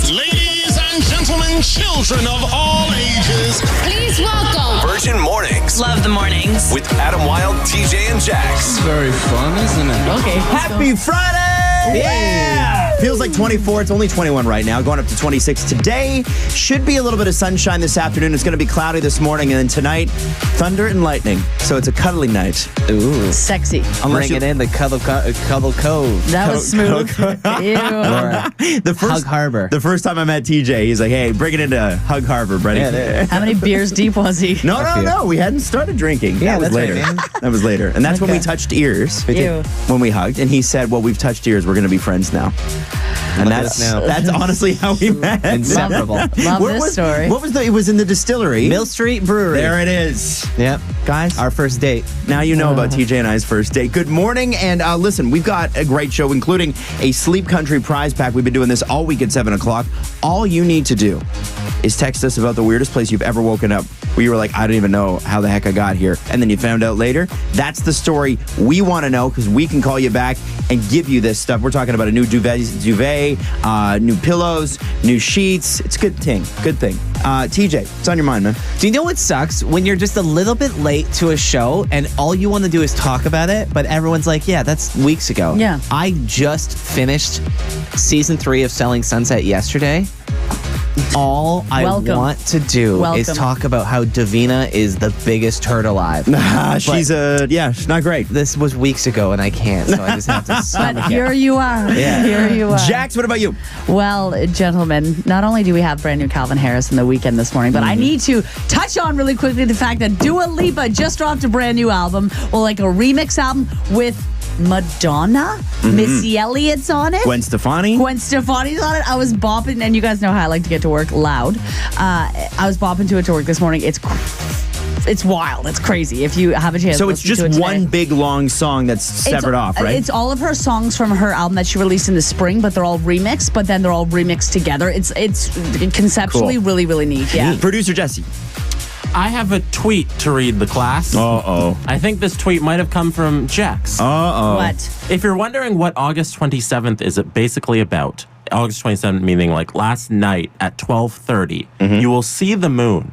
Podcast. Ladies and gentlemen, children of all ages, Please welcome Virgin Mornings Love the mornings. with Adam Wilde, TJ, and Jax. Very fun, isn't it? Okay. Happy Friday! Yeah! Feels like 24. It's only 21 right now, going up to 26 today. Should be a little bit of sunshine this afternoon. It's going to be cloudy this morning, and then tonight, thunder and lightning. So it's a cuddly night. Ooh. Sexy. Bringing in the Cuddle Cove. That was smooth. Ew. The first, Hug Harbor. The first time I met TJ, he's like, hey, bring it into Hug Harbor, buddy. Yeah, How many beers deep was he? No. We hadn't started drinking. Yeah, that was that's later. right, man. That was later. And that's when we touched ears. Ew. When we hugged. And he said, well, we've touched ears. We're going to be friends now. And Look at us now. that's honestly how we met. Inseparable. Love this story. What was it was in the distillery. Mill Street Brewery. There it is. Yep. Guys, Our first date. now you know about TJ and I's first date. Good morning, and listen, we've got a great show, including a Sleep Country prize pack. We've been doing this all week at 7 o'clock. All you need to do is text us about the weirdest place you've ever woken up, where you were like, I don't even know how the heck I got here. And then you found out later. That's the story we want to know, because we can call you back and give you this stuff. We're talking about a new duvet, new pillows, new sheets. It's a good thing. Good thing. TJ, what's on your mind, man? Do you know what sucks? When you're just a little bit late to a show and all you want to do is talk about it, but everyone's like, yeah, that's weeks ago. Yeah. I just finished season 3 of Selling Sunset yesterday. All I want to do is talk about how Davina is the biggest turd alive. She's not great. This was weeks ago and I can't, so I just have to But stomach it. here you are. Yeah. Here you are. Jax, what about you? Well, gentlemen, not only do we have brand new Calvin Harris in the weekend this morning, but I need to touch on really quickly the fact that Dua Lipa just dropped a brand new album, well, like a remix album with Madonna, Missy Elliott's on it. Gwen Stefani's on it. I was bopping, and you guys know how I like to get to work loud. I was bopping to it to work this morning. It's wild. It's crazy. If you have a chance, So it's listen to just it one today. big long song that's severed off, right? It's all of her songs from her album that she released in the spring, but they're all remixed. But then they're all remixed together. It's conceptually Cool. really, really neat. Yeah. Producer Jesse. I have a tweet to read the class. Uh-oh. I think this tweet might have come from Jax. Uh-oh. What? If you're wondering what August 27th is basically about, August 27th meaning like last night at 12:30, you will see the moon.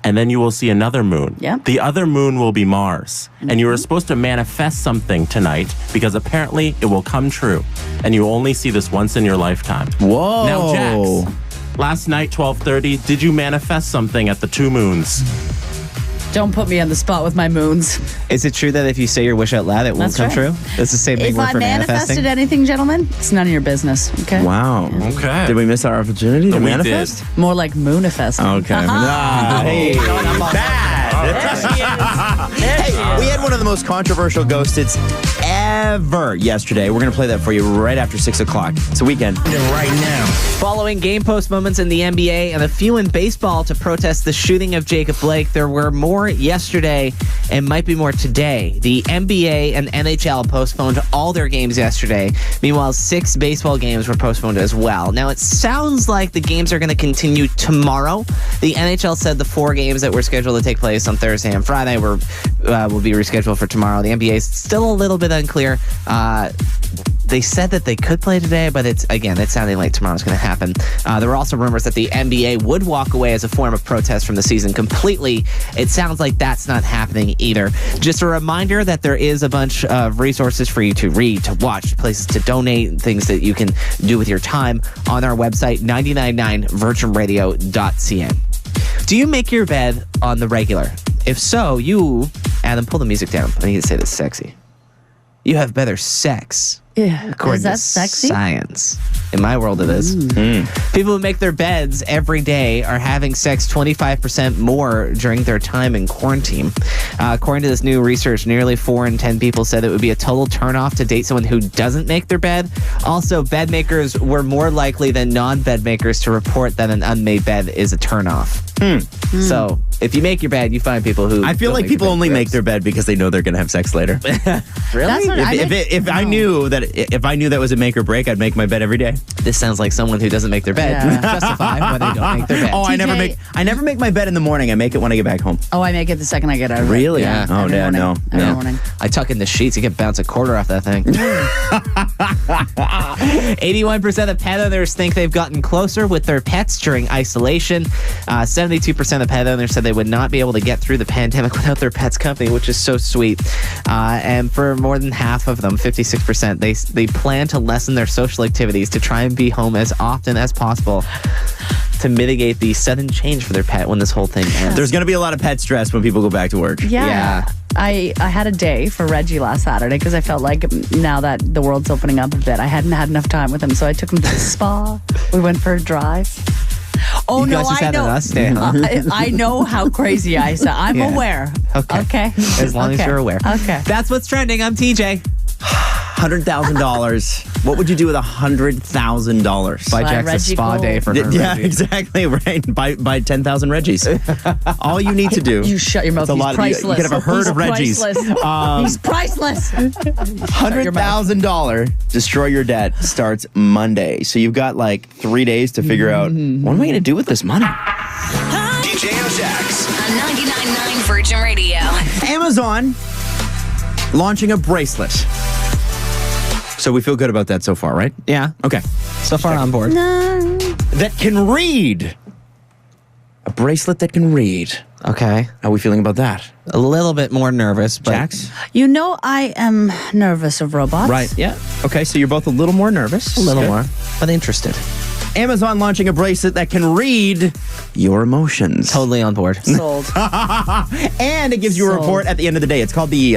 And then you will see another moon. Yep. The other moon will be Mars. And you are supposed to manifest something tonight because apparently it will come true. And you only see this once in your lifetime. Whoa. Now, Jax, last night, 12:30, did you manifest something at the 2 moons? Don't put me on the spot with my moons. Is it true that if you say your wish out loud, it won't That's come right. true? That's the same thing If word I for manifested manifesting. anything, gentlemen, it's none of your business. Okay. Wow. Okay. Did we miss our opportunity to We manifest? More like moonifesting. Okay. Hey. Bad. Hey, we had one of the most controversial ghosts ever yesterday. We're going to play that for you right after 6 o'clock. It's a weekend. Right now. Following game post moments in the NBA and a few in baseball to protest the shooting of Jacob Blake, there were more yesterday and might be more today. The NBA and NHL postponed all their games yesterday. Meanwhile, 6 baseball games were postponed as well. Now, it sounds like the games are going to continue tomorrow. The NHL said the 4 games that were scheduled to take place on Thursday and Friday will be rescheduled for tomorrow. The NBA is still a little bit unclear. They said that they could play today, but it's sounding like tomorrow's going to happen. There were also rumors that the NBA would walk away as a form of protest from the season completely. It sounds like that's not happening either. Just a reminder that there is a bunch of resources for you to read, to watch, places to donate, things that you can do with your time on our website, 999virginradio.ca. Do you make your bed on the regular? If so, Adam, pull the music down. I need to say this sexy. You have better sex. Yeah. According Is that to sexy? Science. In my world, it is. People who make their beds every day are having sex 25% more during their time in quarantine. According to this new research, nearly 4 in 10 people said it would be a total turnoff to date someone who doesn't make their bed. Also, bed makers were more likely than non-bed makers to report that an unmade bed is a turnoff. So, if you make your bed, you find people who... I feel like people only make their bed because they know they're going to have sex later. Really? That's what If I knew that But if I knew that was a make or break, I'd make my bed every day. This sounds like someone who doesn't make their bed. Yeah. Justify why they don't make their bed. Oh, I never make my bed in the morning. I make it when I get back home. Oh, I make it the second I get out of bed. Really? Yeah. Oh, Every yeah, morning. no. Every morning. I tuck in the sheets. You can bounce a quarter off that thing. 81% of pet owners think they've gotten closer with their pets during isolation. 72% of pet owners said they would not be able to get through the pandemic without their pet's company, which is so sweet. And for more than half of them, 56%, they plan to lessen their social activities to try and be home as often as possible to mitigate the sudden change for their pet when this whole thing ends. There's going to be a lot of pet stress when people go back to work. Yeah. I had a day for Reggie last Saturday because I felt like now that the world's opening up a bit, I hadn't had enough time with him. So I took him to the spa. We went for a drive. Oh, You no, guys just I had know. an us day, huh? I know how crazy I sound. I'm Yeah. aware. Okay. As long as Okay. you're aware. Okay. That's what's trending. I'm TJ. $100,000. What would you do with $100,000? Buy Buy Jack's a Reggie spa Gold. day for her. Yeah, Reggie. exactly right. Buy 10,000 Reggies. All you need to do. You shut your mouth. It's a He's lot of- priceless. you could have a herd He's of Reggies. priceless. He's priceless. $100,000 destroy your debt starts Monday. So you've got like 3 days to figure out what am I going to do with this money? DJ and Jax. On 99.9 Virgin Radio. Amazon launching a bracelet. So we feel good about that so far, right? Yeah. Okay. So far on board. That can read. A bracelet that can read. Okay. How are we feeling about that? A little bit more nervous, but Jax? You know I am nervous of robots. Right. Yeah. Okay, so you're both a little more nervous. a little Good. more, but interested. Amazon launching a bracelet that can read your emotions. Totally on board. Sold. And it gives you a Sold. report at the end of the day. It's called the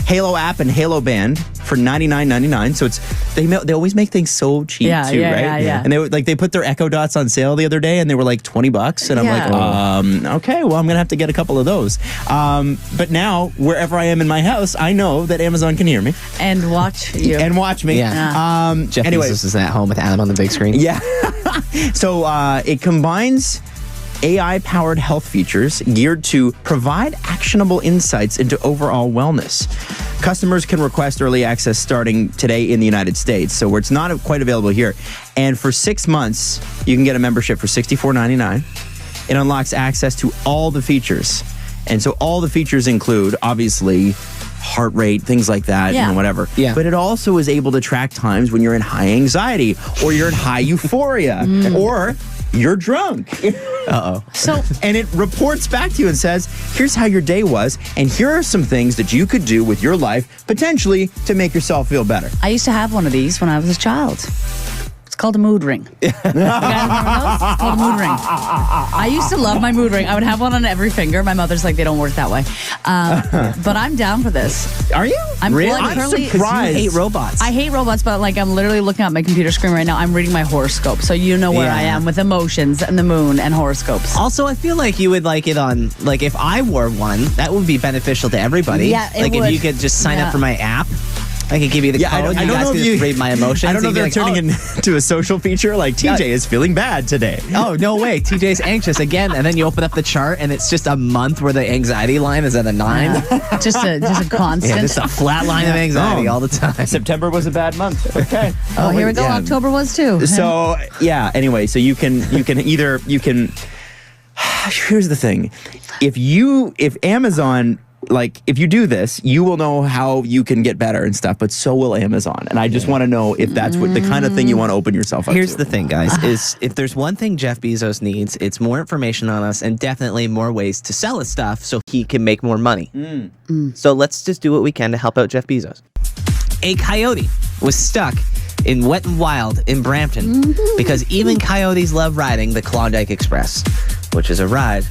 Halo app and Halo Band for $99.99. So they always make things so cheap Yeah, too, yeah, right? yeah. And they put their Echo Dots on sale the other day, and they were like $20. And I'm Yeah. like, okay, well I'm gonna have to get a couple of those. But now wherever I am in my house, I know that Amazon can hear me And watch you. and watch me. Yeah. Jeff Anyway, Bezos is at home with Adam on the big screen. yeah. So it combines AI-powered health features geared to provide actionable insights into overall wellness. Customers can request early access starting today in the United States, so it's not quite available here. And for 6 months, you can get a membership for $64.99. It unlocks access to all the features. And so all the features include, obviously, heart rate, things like that, Yeah. whatever. Yeah. But it also is able to track times when you're in high anxiety or you're in high euphoria or you're drunk. So And it reports back to you and says, here's how your day was, and here are some things that you could do with your life, potentially, to make yourself feel better. I used to have one of these when I was a child. It's called a mood ring. You guys remember those? It's called a mood ring. I used to love my mood ring. I would have one on every finger. My mother's like, they don't work that way. But I'm down for this. Are you? I'm really? like, I'm currently- surprised. You hate robots. I hate robots, but like I'm literally looking at my computer screen right now. I'm reading my horoscope. So you know where Yeah. I am with emotions and the moon and horoscopes. Also, I feel like you would like it on, like if I wore one, that would be beneficial to everybody. Yeah, it like would. if you could just sign Yeah. up for my app, I could give you the Yeah, code. I you don't guys know could if just you read my emotions. I don't know if You'd they're be turning like, into a social feature like TJ is feeling bad today. Oh, no way. TJ's anxious again. And then you open up the chart and it's just a month where the anxiety line is at a 9. Just a constant. Yeah, just a flat line of anxiety all the time. September was a bad month. Okay. oh, here we go. Yeah. October was too. So yeah. Anyway, so you can either. Here's the thing: if Amazon. Like, if you do this, you will know how you can get better and stuff, but so will Amazon. And I just want to know if that's what the kind of thing you want to open yourself up Here's to. the thing, guys, is if there's one thing Jeff Bezos needs, it's more information on us and definitely more ways to sell his stuff so he can make more money. So let's just do what we can to help out Jeff Bezos. A coyote was stuck in Wet and Wild in Brampton because even coyotes love riding the Klondike Express, which is a ride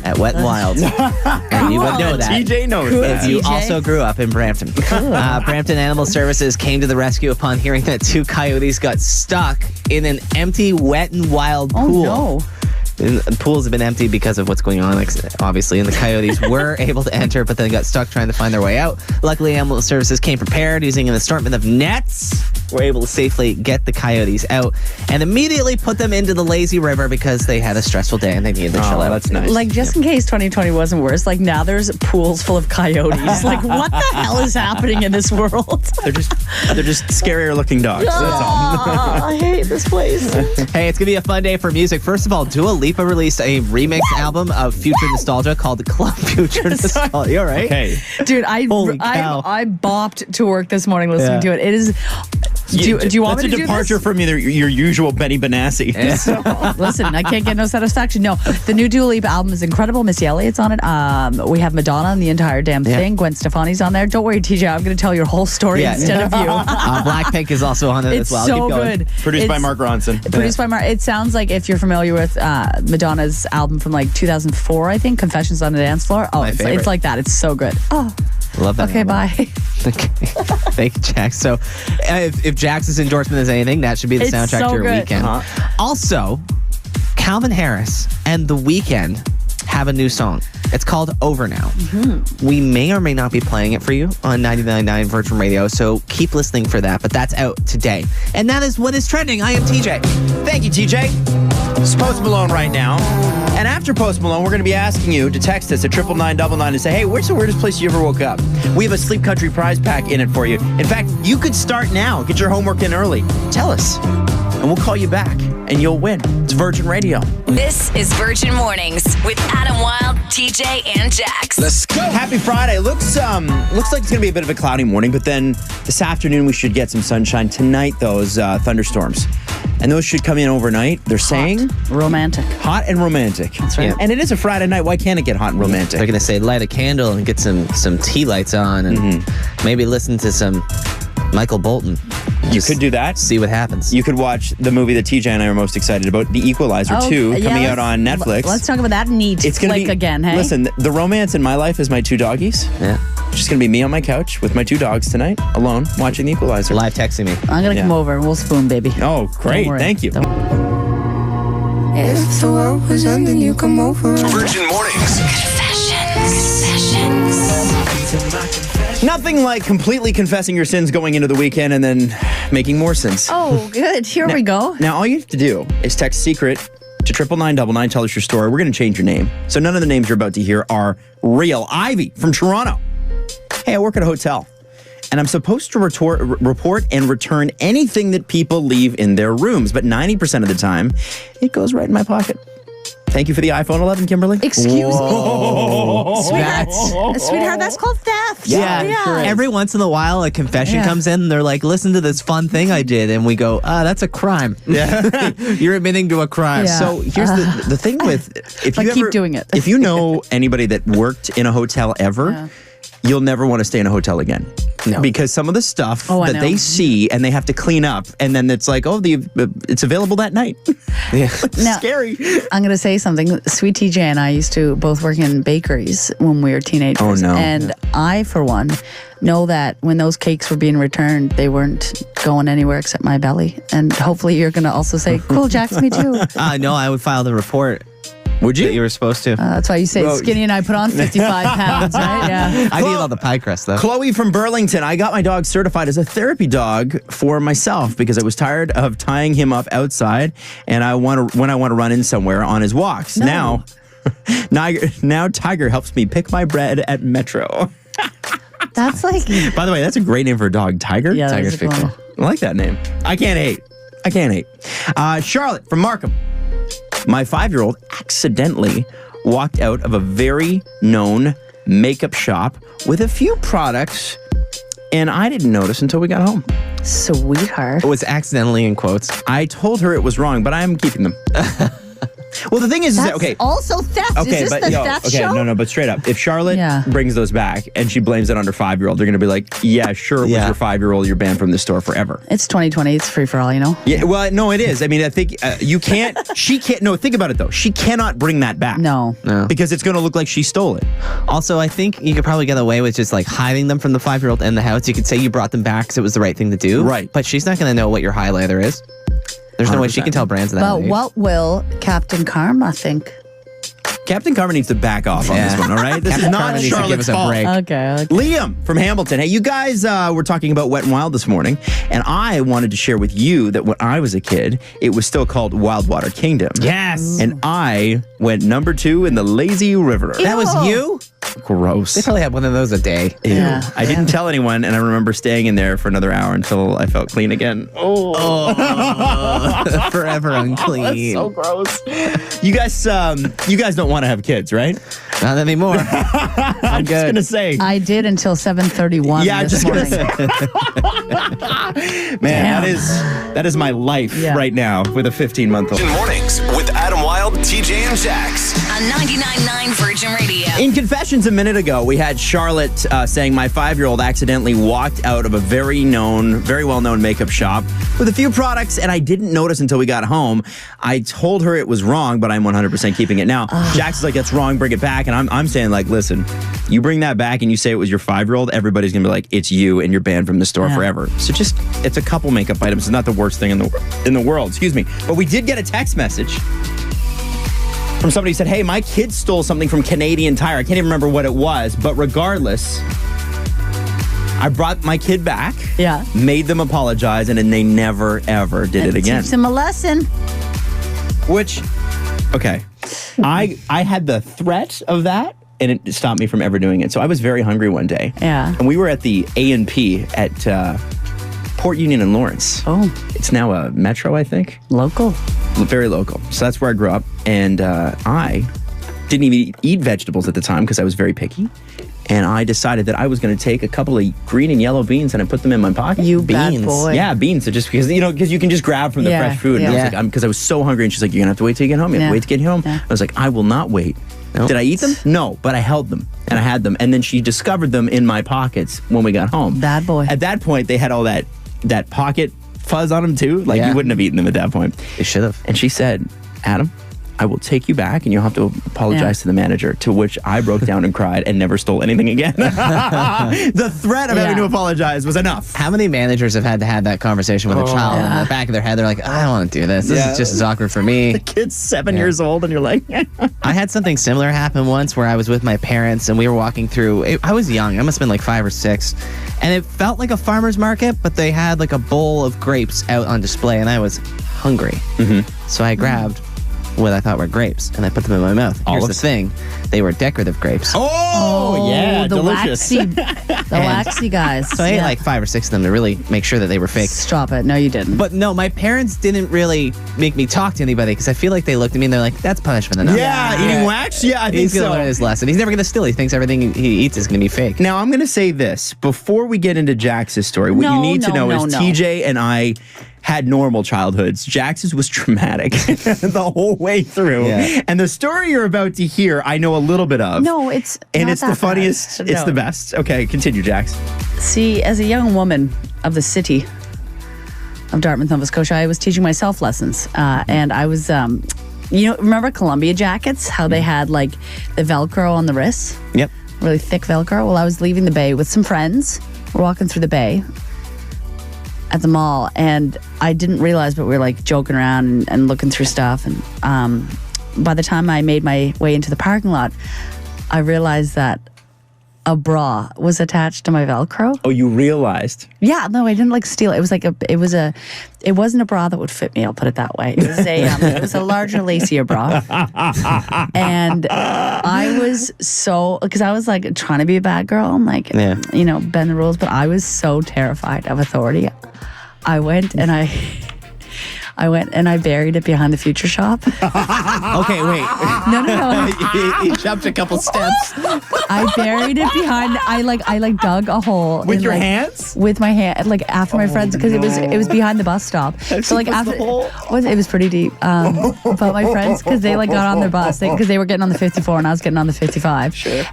at Wet and Wild. And you would know that. TJ knows Cool. that. If you TJ? also grew up in Brampton. Brampton Animal Services came to the rescue upon hearing that 2 coyotes got stuck in an empty Wet and Wild Oh pool. no. And pools have been empty because of what's going on, obviously, and the coyotes were able to enter, but then got stuck trying to find their way out. Luckily, Animal Services came prepared using an assortment of nets were able to safely get the coyotes out and immediately put them into the lazy river because they had a stressful day and they needed to chill out. That's nice. Like, just in case 2020 wasn't worse, like now there's pools full of coyotes. Like, what the hell is happening in this world? They're just scarier looking dogs. That's all. I hate this place. Hey, it's going to be a fun day for music. First of all, Dua Lipa released a remix album of Future Nostalgia called Club Future Nostalgia. You all right? Hey. Dude, Holy cow. I bopped to work this morning listening to it. It is... Do you want me to do this? That's a departure from your usual Benny Benassi. So, listen, I can't get no satisfaction. No, the new Dua Lipa album is incredible. Missy Elliott's on it. We have Madonna on the entire damn thing. Gwen Stefani's on there. Don't worry, TJ, I'm going to tell your whole story instead of you. Blackpink is also on it as well. It's so good. Produced by Mark Ronson. Produced by Mark. It sounds like, if you're familiar with Madonna's album from like 2004, I think, Confessions on the Dance Floor. Oh, it's like that. It's so good. Oh. Love that. Okay, bye. Okay. Thank you, Jax. So, if Jax's endorsement is anything, that should be the soundtrack to your weekend. Also, Calvin Harris and The Weeknd have a new song. It's called Over Now. We may or may not be playing it for you on 99.9 Virgin Radio, so keep listening for that. But that's out today. And that is what is trending. I am TJ. Thank you, TJ. It's Post Malone right now. And after Post Malone, we're going to be asking you to text us at 99999 and say, hey, where's the weirdest place you ever woke up? We have a Sleep Country prize pack in it for you. In fact, you could start now. Get your homework in early. Tell us, and we'll call you back, and you'll win. It's Virgin Radio. This is Virgin Mornings with Adam Wilde, TJ, and Jax. Let's go. Happy Friday. Looks like it's going to be a bit of a cloudy morning, but then this afternoon we should get some sunshine. Tonight, those thunderstorms. And those should come in overnight. They're saying romantic. Hot and romantic. That's right. Yeah. And it is a Friday night. Why can't it get hot and romantic? They're going to say light a candle and get some tea lights on and maybe listen to some Michael Bolton. You could do that. See what happens. You could watch the movie that TJ and I are most excited about, The Equalizer 2, coming out on Netflix. Let's talk about that neat flick again, hey? Listen, the romance in my life is my two doggies. Yeah. It's just going to be me on my couch with my two dogs tonight, alone, watching The Equalizer. Live texting me. I'm going to come over and we'll spoon, baby. Oh, great. Thank you. If the world was ending, you come over. Virgin Mornings. Nothing like completely confessing your sins going into the weekend and then making more sins. Oh, good. Here we go. Now, all you have to do is text secret to 99999. Tell us your story. We're going to change your name. So none of the names you're about to hear are real. Ivy from Toronto. Hey, I work at a hotel, and I'm supposed to report and return anything that people leave in their rooms, but 90% of the time, it goes right in my pocket. Thank you for the iPhone 11, Kimberly. Excuse me? Sweetheart, that's called theft. Yeah. Every once in a while, a confession comes in, and they're like, listen to this fun thing I did. And we go, that's a crime. Yeah. You're admitting to a crime. Yeah. So here's the thing with... keep doing it. If you know anybody that worked in a hotel ever, you'll never want to stay in a hotel again. No. Because some of the stuff that they see and they have to clean up, and then it's like, it's available that night. Yeah. Now, scary. I'm going to say something. Sweet TJ and I used to both work in bakeries when we were teenagers. Oh, no. And I, for one, know that when those cakes were being returned, they weren't going anywhere except my belly. And hopefully you're going to also say, cool, Jax, me too. No, I would file the report. Would you? That you were supposed to. That's why you say Skinny and I put on 55 pounds, right? Yeah. I need all the pie crust, though. Chloe from Burlington. I got my dog certified as a therapy dog for myself because I was tired of tying him up outside, and when I want to run in somewhere on his walks. No. Now Tiger helps me pick my bread at Metro. That's like... By the way, that's a great name for a dog. Tiger? Yeah, Tiger's pretty cool. I like that name. I can't hate. Charlotte from Markham. My 5-year-old accidentally walked out of a very known makeup shop with a few products, and I didn't notice until we got home. Sweetheart. It was accidentally in quotes. I told her it was wrong, but I'm keeping them. Well, the thing is that, okay. Also theft. Okay, is this the theft show? No, but straight up. If Charlotte brings those back and she blames it on her 5-year-old, they're going to be like, yeah, sure, it was your 5-year-old. You're banned from the store forever. It's 2020. It's free for all, you know? Yeah, well, no, it is. I mean, I think you can't, think about it, though. She cannot bring that back. No. Because it's going to look like she stole it. Also, I think you could probably get away with just like hiding them from the 5-year-old in the house. You could say you brought them back because it was the right thing to do. Right. But she's not going to know what your highlighter is. There's no way she can tell brands of that. But what will Captain Karma think? Captain Carver needs to back off on this one, all right? This is not Carver needs to give Charlotte's us a fault. break. Okay. Liam from Hamilton. Hey, you guys were talking about Wet n Wild this morning, and I wanted to share with you that when I was a kid, it was still called Wildwater Kingdom. Yes. And I went number 2 in the lazy river. That was you? Gross. They probably have one of those a day. Ew. Yeah. I didn't tell anyone, and I remember staying in there for another hour until I felt clean again. Forever unclean. So gross. You guys don't want to have kids, right? Not anymore. I'm just gonna say. I did until 7:31 Yeah, this just morning. Man, that is my life Yeah. right now with a 15-month-old. Mornings with Adam Wilde, TJ, and Jax. On 99.9 Virgin Radio. In Confessions a minute ago, we had Charlotte saying my 5-year-old accidentally walked out of a very well-known makeup shop with a few products, and I didn't notice until we got home. I told her it was wrong, but I'm 100% keeping it. Now, Jax is like, that's wrong, bring it back. And I'm saying, like, listen, you bring that back and you say it was your 5-year-old, everybody's going to be like, it's you, and you're banned from the store forever. So it's a couple makeup items. It's not the worst thing in the world, excuse me. But we did get a text message from somebody who said, hey, my kid stole something from Canadian Tire. I can't even remember what it was, but regardless, I brought my kid back, made them apologize, and then they never, ever did it again. Teach them a lesson. Which, okay, I had the threat of that, and it stopped me from ever doing it. So I was very hungry one day. Yeah. And we were at the A&P at Port Union in Lawrence. Oh. It's now a Metro, I think. Local. Very local. So that's where I grew up. And I didn't even eat vegetables at the time because I was very picky. And I decided that I was going to take a couple of green and yellow beans and I put them in my pocket. You bad boy. Yeah, beans. So just because, because you can just grab from the fresh food. And I was like, because I was so hungry. And she's like, you're going to have to wait till you get home. You have to wait to get home. Yeah. I was like, I will not wait. Nope. Did I eat them? No, but I held them and I had them. And then she discovered them in my pockets when we got home. Bad boy. At that point, they had all that pocket fuzz on them too. Like you wouldn't have eaten them at that point. They should have. And she said, Adam, I will take you back and you'll have to apologize to the manager, to which I broke down and cried and never stole anything again. The threat of having to apologize was enough. How many managers have had to have that conversation with a child in the back of their head? They're like, I don't want to do this. This is just as awkward for me. The kid's 7 years old and you're like... I had something similar happen once where I was with my parents and we were walking through. I was young. I must have been like 5 or 6. And it felt like a farmer's market, but they had like a bowl of grapes out on display and I was hungry. So I grabbed what I thought were grapes and I put them in my mouth. Here's the thing. They were decorative grapes. Oh yeah, the delicious. waxy guys. So I ate like 5 or 6 of them to really make sure that they were fake. Stop it. No, you didn't. But no, my parents didn't really make me talk to anybody because I feel like they looked at me and they're like, that's punishment enough. Yeah, eating wax? Yeah, I think He's going so. to learn his lesson. He's never going to steal. He thinks everything he eats is going to be fake. Now, I'm going to say this. Before we get into Jax's story, what you need to know is TJ and I had normal childhoods. Jax's was traumatic the whole way through. Yeah. And the story you're about to hear, I know a little bit of. No, it's And not it's the that funniest. bad. It's No. the best. Okay, continue, Jax. See, as a young woman of the city of Dartmouth, Nova Scotia, I was teaching myself lessons. And I was, remember Columbia jackets? How they had like the Velcro on the wrists? Yep. Really thick Velcro. Well, I was leaving the bay with some friends. We're walking through the bay at the mall, and I didn't realize, but we were like joking around and looking through stuff. And by the time I made my way into the parking lot, I realized that a bra was attached to my Velcro. Oh, you realized. Yeah, no, I didn't like steal it. It was like it wasn't a bra that would fit me. I'll put it that way. It was a larger, lacier bra. And I was because I was like trying to be a bad girl. I'm like, bend the rules. But I was so terrified of authority. I went and I buried it behind the Future Shop. Okay, wait. No. He jumped a couple steps. I buried it behind. I dug a hole With in, your like, hands? With my hand, like after my friends, because it was behind the bus stop. So like after it was pretty deep. But my friends, because they like got on their bus, because they were getting on the 54 and I was getting on the 55. Sure.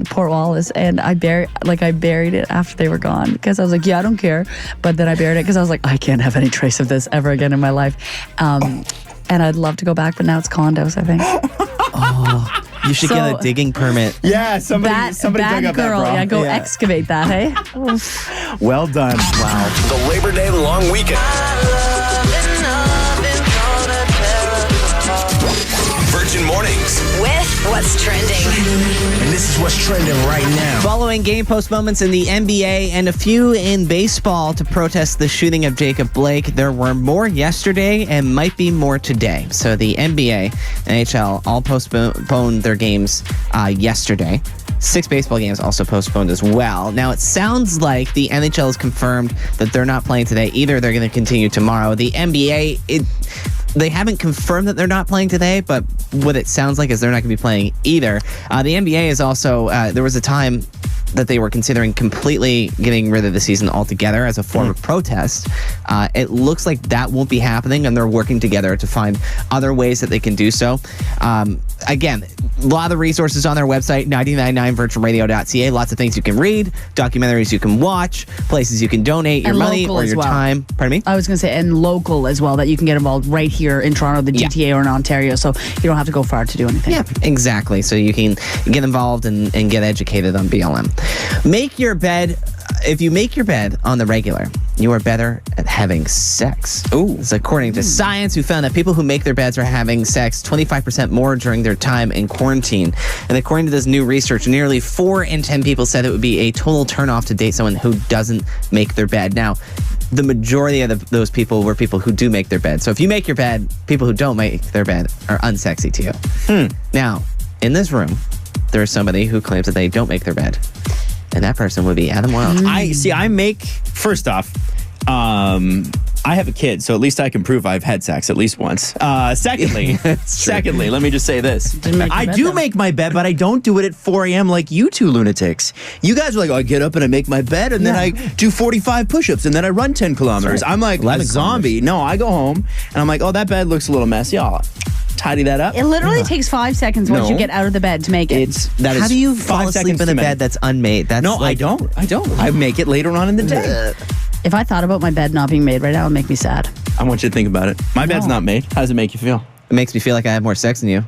Port Wallace, and I buried it after they were gone because I was like, yeah, I don't care. But then I buried it because I was like, I can't have any trace of this ever again in my life. And I'd love to go back, but now it's condos, I think. You should get a digging permit. Yeah, somebody dug bad up girl. that bra. Yeah, go excavate that, hey? Well done. Wow. The Labor Day long weekend. Virgin Mornings. With trending right now. Following game post moments in the NBA and a few in baseball to protest the shooting of Jacob Blake, there were more yesterday and might be more today. So the NBA, NHL all postponed their games yesterday. 6 baseball games also postponed as well. Now, it sounds like the NHL has confirmed that they're not playing today either. They're going to continue tomorrow. The NBA, they haven't confirmed that they're not playing today, but what it sounds like is they're not going to be playing either. The NBA is also, there was a time that they were considering completely getting rid of the season altogether as a form of protest. It looks like that won't be happening, and they're working together to find other ways that they can do so. Again, a lot of resources on their website, 999virginradio.ca. Lots of things you can read, documentaries you can watch, places you can donate your money or your time. Pardon me? I was going to say, and local as well, that you can get involved right here in Toronto, the GTA, or in Ontario, so you don't have to go far to do anything. Yeah, exactly. So you can get involved and get educated on BLM. Make your bed. If you make your bed on the regular, you are better at having sex. Ooh. It's according to science, who found that people who make their beds are having sex 25% more during their time in quarantine. And according to this new research, nearly 4 in 10 people said it would be a total turnoff to date someone who doesn't make their bed. Now, the majority of those people were people who do make their bed. So if you make your bed, people who don't make their bed are unsexy to you. Now, in this room, there is somebody who claims that they don't make their bed. And that person would be Adam Wilde. First off, I have a kid, so at least I can prove I've had sex at least once. Secondly, let me just say this. I do make my bed, but I don't do it at 4 a.m. like you two lunatics. You guys are like, I get up and I make my bed, and then I do 45 push-ups, and then I run 10 kilometers. I'm like a zombie. No, I go home, and I'm like, oh, that bed looks a little messy. I'll tidy that up. It literally takes 5 seconds once you get out of the bed to make it. How do you fall asleep in a bed that's unmade? I don't. I make it later on in the day. If I thought about my bed not being made right now, it would make me sad. I want you to think about it. My bed's not made. How does it make you feel? It makes me feel like I have more sex than you.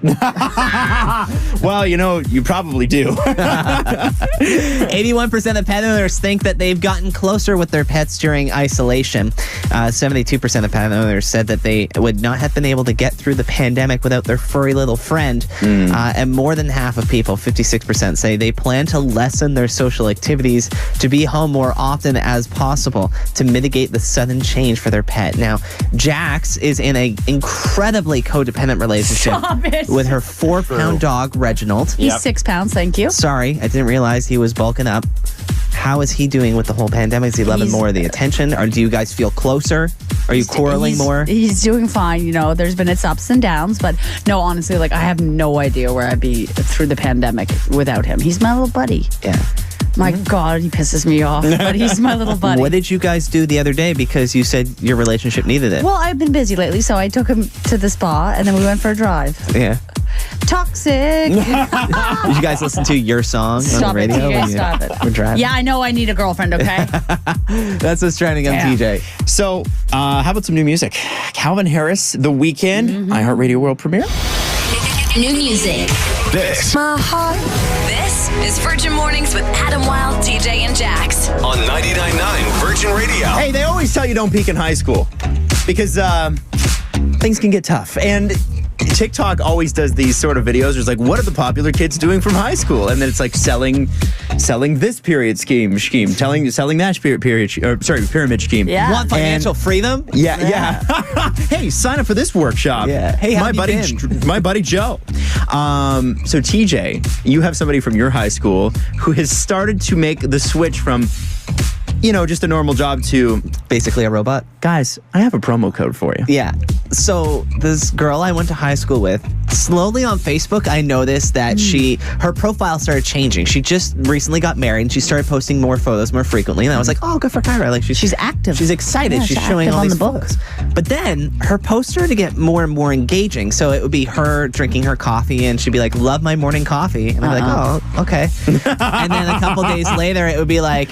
Well, you probably do. 81% of pet owners think that they've gotten closer with their pets during isolation. 72% of pet owners said that they would not have been able to get through the pandemic without their furry little friend. And more than half of people, 56%, say they plan to lessen their social activities to be home more often as possible to mitigate the sudden change for their pet. Now, Jax is in an incredibly codependent relationship with her 4-pound dog, Reginald. He's 6 pounds, thank you. Sorry, I didn't realize he was bulking up. How is he doing with the whole pandemic? Is he loving more of the attention? Or do you guys feel closer? Are you quarreling more? He's doing fine. There's been its ups and downs, but no, honestly, I have no idea where I'd be through the pandemic without him. He's my little buddy. Yeah. My God, he pisses me off, but he's my little buddy. What did you guys do the other day? Because you said your relationship needed it. Well, I've been busy lately, so I took him to the spa, and then we went for a drive. Yeah. Toxic. Did you guys listen to your song on the radio? Stop it. We're driving. Yeah, I know I need a girlfriend, okay? That's what's trending on TJ. So, how about some new music? Calvin Harris, The Weeknd, iHeartRadio World Premiere. New music. This This is Virgin Mornings with Adam Wilde, TJ, and Jax. on 99.9 Virgin Radio. Hey, they always tell you don't peak in high school because things can get tough. And TikTok always does these sort of videos. There's what are the popular kids doing from high school? And then it's selling this period scheme, selling that pyramid scheme. Yeah. Want financial freedom? Yeah. Hey, sign up for this workshop. Yeah. Hey, my buddy Joe. So TJ, you have somebody from your high school who has started to make the switch from just a normal job to basically a robot. Guys, I have a promo code for you. Yeah. So this girl I went to high school with, slowly on Facebook, I noticed that her profile started changing. She just recently got married and she started posting more photos more frequently. And I was like, oh, good for Kyra. She's active. She's excited. Yeah, she's showing all these photos. But then her posts started to get more and more engaging. So it would be her drinking her coffee and she'd be like, love my morning coffee. And I'd be like, oh, okay. And then a couple days later, it would be like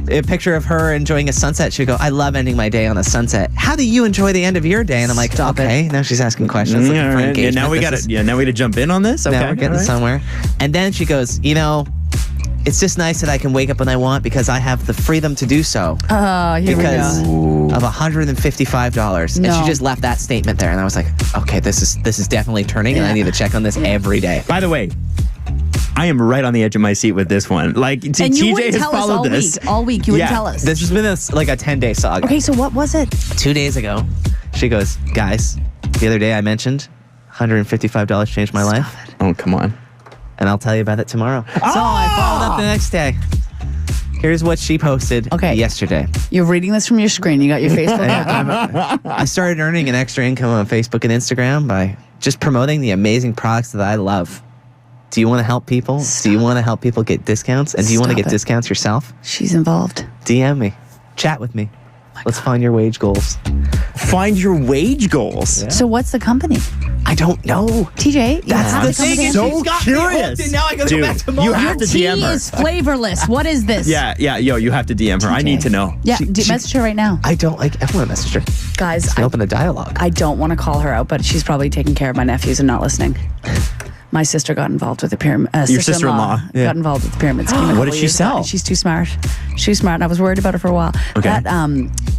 a picture of her enjoying a sunset. She'd go, I love ending my day on a sunset. How do you enjoy the end of your day? And I'm like, okay. Now she's asking questions. Looking for engagement. Now we got to now we got to jump in on this. Okay, now we're getting somewhere. And then she goes, it's just nice that I can wake up when I want because I have the freedom to do so. Oh, here because we go. of $155. No. And she just left that statement there. And I was like, okay, this is definitely turning and I need to check on this every day. By the way, I am right on the edge of my seat with this one. Like, And you TJ wouldn't has tell us followed this. all week. You wouldn't tell us. This has been like a 10-day saga. Okay, so what was it? 2 days ago, she goes, guys, the other day I mentioned $155 changed my life. Oh, come on. And I'll tell you about it tomorrow. So I followed up the next day. Here's what she posted yesterday. You're reading this from your screen. You got your Facebook app. I started earning an extra income on Facebook and Instagram by just promoting the amazing products that I love. Do you want to help people? Do you want to help people get discounts? And do you want to get discounts yourself? She's involved. DM me. Chat with me. Let's find your wage goals. Find your wage goals. Yeah. So what's the company? I don't know. TJ, you have the to come thing. with So answers. curious. And now I gotta Dude, go back tomorrow. you have to Tea DM her. is flavorless. What is this? Yeah, yo, you have to DM her. I TJ. need to know. Yeah, message her right now. I don't like everyone message her. Guys, Let's open a dialogue. I don't want to call her out, but she's probably taking care of my nephews and not listening. My sister got involved with the pyramid. Your sister-in-law. Yeah. got involved with the pyramid scheme. What did she sell? She's too smart. She's smart, and I was worried about her for a while. Okay. That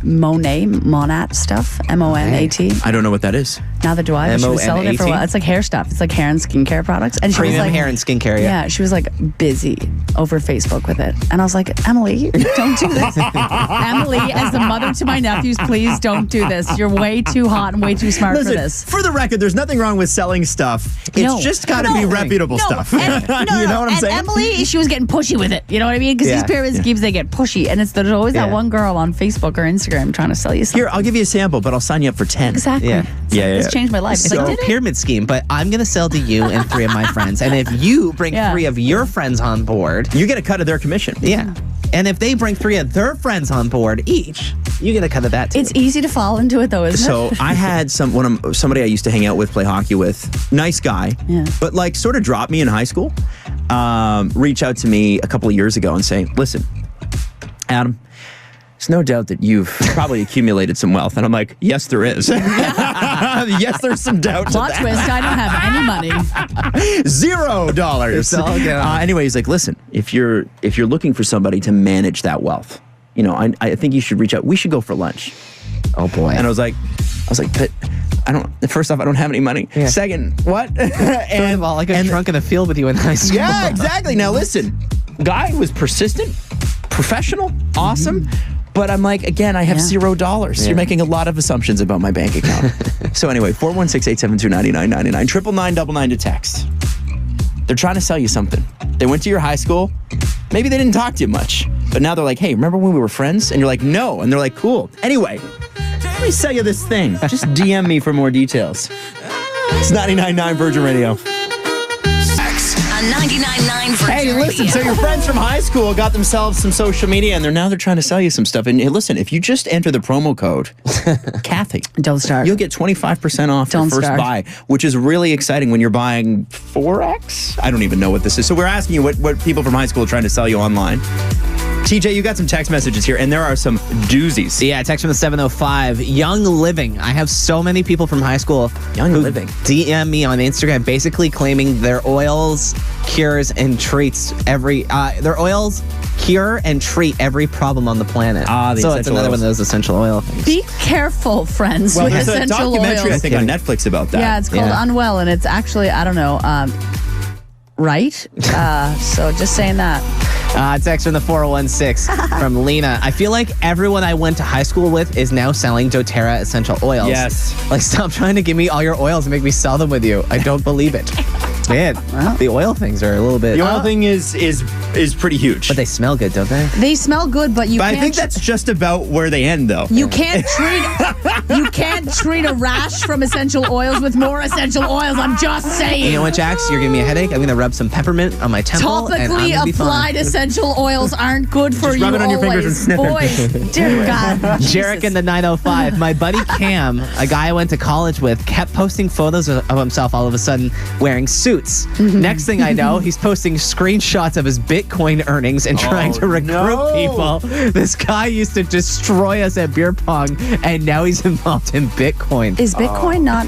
Monat stuff, MONAT. I don't know what that is. Neither do I. But she was selling it for a while. It's like hair stuff. It's like hair and skincare products. And she was Premium like, hair and skincare. yeah, she was like busy over Facebook with it. And I was like, Emily, don't do this. Emily, as the mother to my nephews, please don't do this. You're way too hot and way too smart Listen, for this. for the record, there's nothing wrong with selling stuff. It's just got to be reputable stuff. And, you know what I'm and saying? Emily, she was getting pushy with it. You know what I mean? Because these pyramid schemes, they get pushy. And there's always that one girl on Facebook or Instagram trying to sell you something. Here, I'll give you a sample, but I'll sign you up for 10. Exactly. Yeah. It's changed my life. It's like a pyramid scheme, but I'm going to sell to you and 3 of my friends. And if you bring 3 of your friends on board, you get a cut of their commission. Yeah. And if they bring 3 of their friends on board each, you get a cut of that too. It's easy to fall into it though, isn't So it? I had somebody I used to hang out with, play hockey with, nice guy, but like sort of dropped me in high school, reach out to me a couple of years ago and say, listen, Adam, there's no doubt that you've probably accumulated some wealth. And I'm like, yes, there is. Yes, there's some doubt to Plot that. twist, I don't have any money. $0. It's all good. Anyway, he's like, listen, if you're looking for somebody to manage that wealth, you know, I think you should reach out. We should go for lunch. Oh boy. And I was like, but first off, I don't have any money. Yeah. Second, what? First of all, I got drunk in the field with you in high school. Yeah, exactly. Now listen, guy was persistent, professional, awesome. But I'm like, again, I have $0. Yeah. You're making a lot of assumptions about my bank account. So anyway, 416-872-9999, 999 to text. They're trying to sell you something. They went to your high school. Maybe they didn't talk to you much. But now they're like, hey, remember when we were friends? And you're like, no. And they're like, cool. Anyway, let me sell you this thing. Just DM me for more details. It's 99.9 Virgin Radio. On 99.9 Virgin Hey, listen, so Radio. your friends from high school got themselves some social media, and they're trying to sell you some stuff. And hey, listen, if you just enter the promo code, Kathy, Don't start. you'll get 25% off Don't your first start. buy, which is really exciting when you're buying 4X. I don't even know what this is. So we're asking you what people from high school are trying to sell you online. TJ, you got some text messages here, and there are some doozies. Yeah, text from the 705. Young Living. I have so many people from high school Young who Living. DM me on Instagram basically claiming their oils, cures, and treats their oils cure and treat every problem on the planet. The so it's essential another oils. one of those essential oil things. Be careful, friends, Well, with there's a essential documentary, oils. I think, on Netflix about that. Yeah, it's called Unwell, and it's actually, I don't know, right? So just saying that. Text from the 416 from Lena. I feel like everyone I went to high school with is now selling doTERRA essential oils. Yes. Like, stop trying to give me all your oils and make me sell them with you. I don't believe it. Man, the oil things are a little bit... The oil thing is pretty huge. But they smell good, don't they? They smell good, but you But can't... I think that's just about where they end, though. You can't treat a rash from essential oils with more essential oils. I'm just saying. You know what, Jax? You're giving me a headache. I'm going to rub some peppermint on my temple. and I'm Topically gonna be fine. applied essential oils aren't good for Just you rub it on your fingers and sniff it. Boys, dear God. Jarek in the 905. My buddy Cam, a guy I went to college with, kept posting photos of himself all of a sudden wearing suits. Next thing I know, he's posting screenshots of his Bitcoin earnings and trying to recruit people. This guy used to destroy us at beer pong, and now he's involved in Bitcoin. Is Bitcoin not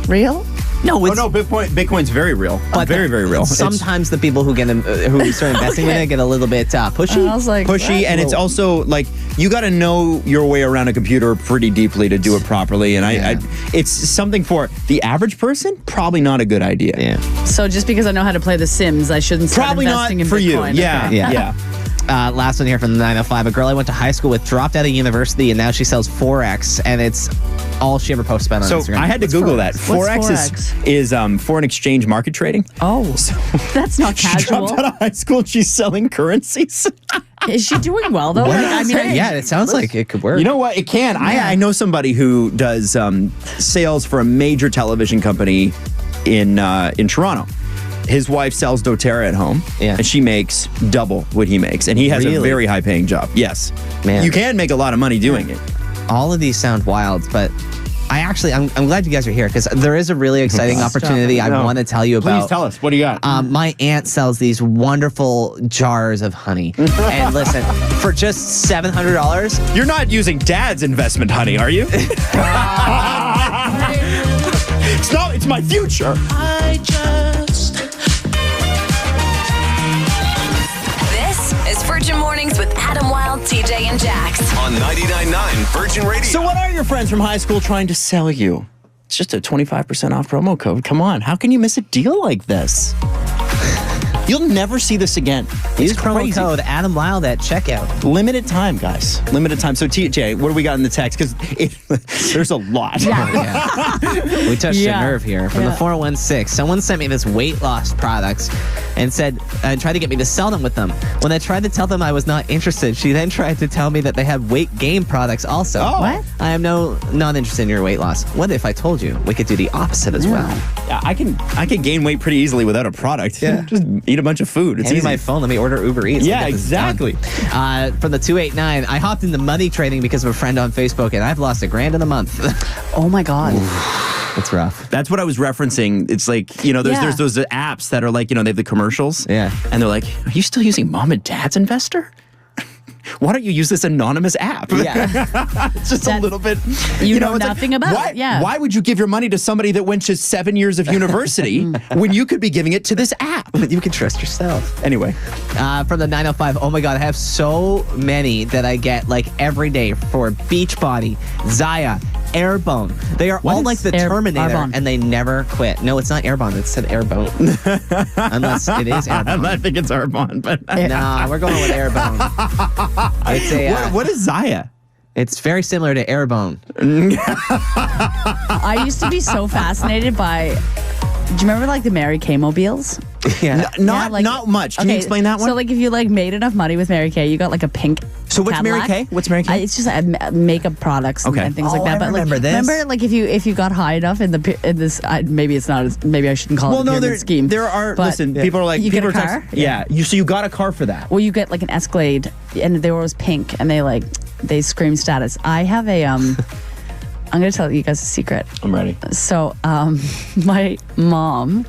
real? No, Oh no, Bitcoin's very real. Very, very real. Sometimes the people who who start investing in it get a little bit pushy. I was like, Pushy, and it's also like you got to know your way around a computer pretty deeply to do it properly. And it's something for the average person, probably not a good idea. Yeah. so just because I know how to play The Sims, I shouldn't start Probably not investing in for you. Bitcoin. Yeah, Okay. yeah. Last one here from the 905. A girl I went to high school with dropped out of university, and now she sells Forex, and it's all she ever posts about on So Instagram. I had to Google that. What's Forex is foreign exchange market trading. Oh, that's not She casual. dropped out of high school and she's selling currencies. Is she doing well though? Like, I mean, yeah, it sounds like it could work. You know what? It can. I know somebody who does sales for a major television company in Toronto. His wife sells Doterra at home, and she makes double what he makes, and he has a very high-paying job. Yes, Man. You can make a lot of money doing it. All of these sound wild, but I'm glad you guys are here because there is a really exciting opportunity I want to tell you about. Please tell us. What do you got? My aunt sells these wonderful jars of honey. And listen, for just $700, You're not using Dad's investment honey, are you? It's not. It's my future. This is Virgin Mornings with Adam Wilde, TJ, and Jax. On 99.9 Virgin Radio. So what are your friends from high school trying to sell you? It's just a 25% off promo code. Come on. How can you miss a deal like this? You'll never see this again. use It's promo crazy. code Adam Wilde at checkout. Limited time, guys. Limited time. So, TJ, what do we got in the text? Because there's a lot. We touched a nerve here. From the Yeah. 416, someone sent me this weight loss products and said, tried to get me to sell them with them. When I tried to tell them I was not interested, she then tried to tell me that they had weight gain products also. Oh. What? I am not interested in your weight loss. What if I told you we could do the opposite as well? Yeah, I can gain weight pretty easily without a product. Yeah. Just eat a bunch of food. It's Hand me easy. my phone. Let me order Uber Eats. Yeah, Get this exactly. done. From the 289, I hopped into money trading because of a friend on Facebook, and I've lost $1,000 in a month. oh my God. It's rough. That's what I was referencing. It's like, there's those apps that are like, they have the commercials. Yeah. And they're like, are you still using Mom and Dad's Investor? Why don't you use this anonymous app? Yeah. It's just a little bit. You know it's nothing about it, yeah. Why would you give your money to somebody that went to 7 years of university when you could be giving it to this app? But you can trust yourself. Anyway. From the 905, oh my God, I have so many that I get like every day for Beachbody, Zaya, Airbone. They are all like the Terminator, Arbonne. and they never quit. No, it's not Airbone. It said Airbone. Unless it is Airbone. I think it's Arbonne, but Nah, we're going with Airbone. It's a. what is Zaya? It's very similar to Airbone. I used to be so fascinated by. Do you remember like the Mary Kay mobiles? Yeah. Not much. Can you explain that one? So like if you like made enough money with Mary Kay, you got like a pink. So what's Mary Cadillac. Kay? What's Mary Kay? It's just makeup products and things like that. I remember this. Remember like if you got high enough in this, maybe it's not. Maybe I shouldn't call it a pyramid scheme. There are. But Listen, people are like you people get a are car. So you got a car for that. Well, you get like an Escalade, and they were always pink, and they scream status. I have a I'm going to tell you guys a secret. I'm ready. So, my mom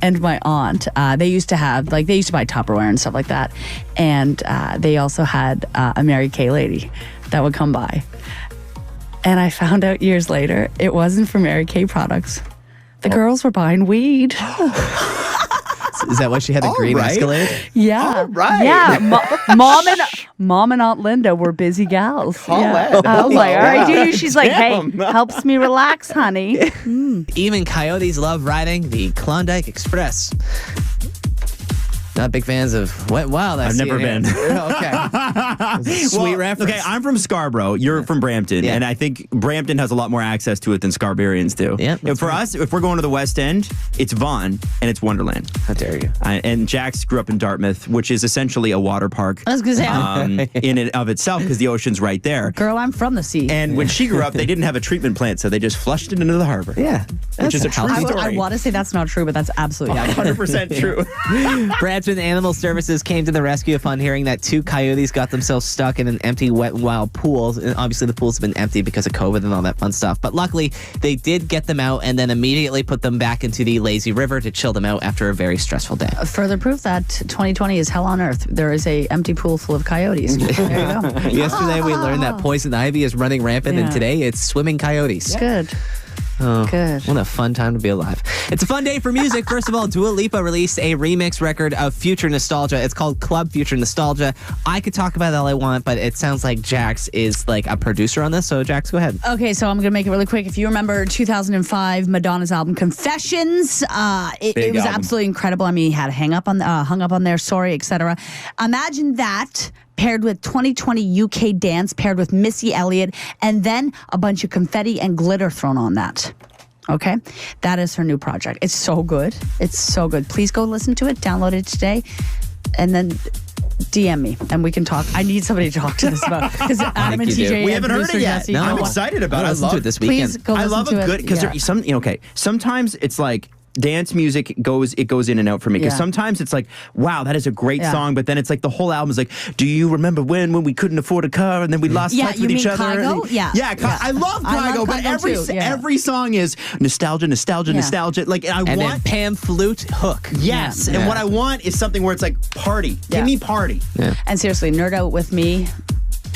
and my aunt, they used to buy Tupperware and stuff like that. And they also had a Mary Kay lady that would come by. And I found out years later, it wasn't for Mary Kay products. The girls were buying weed. Is that why she had the green Escalade? Yeah. All right. Yeah. Mom and Aunt Linda were busy gals. that. I was like, all right, Wow. dude. She's like, hey, Damn. helps me relax, honey. Even coyotes love riding the Klondike Express. Not big fans of Wet Wild. I've never been. Okay. Sweet reference. Okay, I'm from Scarborough. You're from Brampton, and I think Brampton has a lot more access to it than Scarbarians do. Yeah, that's For us, if we're going to the West End, it's Vaughan and it's Wonderland. How dare you? And Jax grew up in Dartmouth, which is essentially a water park I was going to say, in and of itself because the ocean's right there. girl, I'm from the sea. And when she grew up, they didn't have a treatment plant, so they just flushed it into the harbor. Yeah. Which is a true I story. want to say that's not true, but that's absolutely accurate. 100% true. Brampton Animal Services came to the rescue upon hearing that 2 coyotes got themselves stuck in an empty Wet and Wild pool. And obviously, the pools have been empty because of COVID and all that fun stuff. But luckily, they did get them out and then immediately put them back into the lazy river to chill them out after a very stressful day. Further proof that 2020 is hell on earth. There is a empty pool full of coyotes. There you go. Yesterday, we learned that poison ivy is running rampant, and Yeah. today it's swimming coyotes. Good. Good. What a fun time to be alive. It's a fun day for music. First of all, Dua Lipa released a remix record of Future Nostalgia. It's called Club Future Nostalgia. I could talk about it all I want, but it sounds like Jax is like a producer on this. So Jax, go ahead. Okay, so I'm going to make it really quick. If you remember 2005, Madonna's album Confessions, it was absolutely incredible. I mean, he had hung up on there, sorry, etc. Imagine that paired with 2020 UK Dance, paired with Missy Elliott, and then a bunch of confetti and glitter thrown on that. Okay? That is her new project. It's so good. It's so good. Please go listen to it. Download it today. And then DM me and we can talk. I need somebody to talk to this about because Adam and TJ. We haven't heard it yet. No, I'm excited about it. I love it this weekend. Please go listen to it. I love a good because there's some. Sometimes it's like dance music goes in and out for me because sometimes it's like, wow, that is a great song, but then it's like the whole album is like, do you remember when we couldn't afford a car and then we lost touch with each other? Kygo? I love Kygo, but every song is nostalgia. Like and then Pam flute hook. Yes, and what I want is something where it's like party. Give me party. Yeah. And seriously, nerd out with me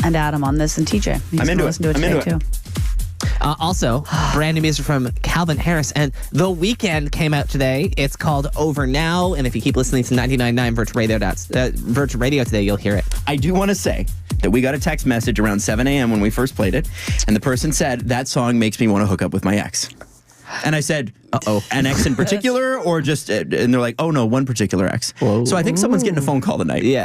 and Adam on this and TJ. I'm into it. I'm into it too. Also, brand new music from Calvin Harris, and The Weeknd came out today. It's called Over Now, and if you keep listening to 99.9 Virtual Radio today, you'll hear it. I do want to say that we got a text message around 7 a.m. when we first played it, and the person said, that song makes me want to hook up with my ex. And I said, an ex in particular, or just, and they're like, oh no, one particular ex. Whoa. So I think someone's getting a phone call tonight. Yeah.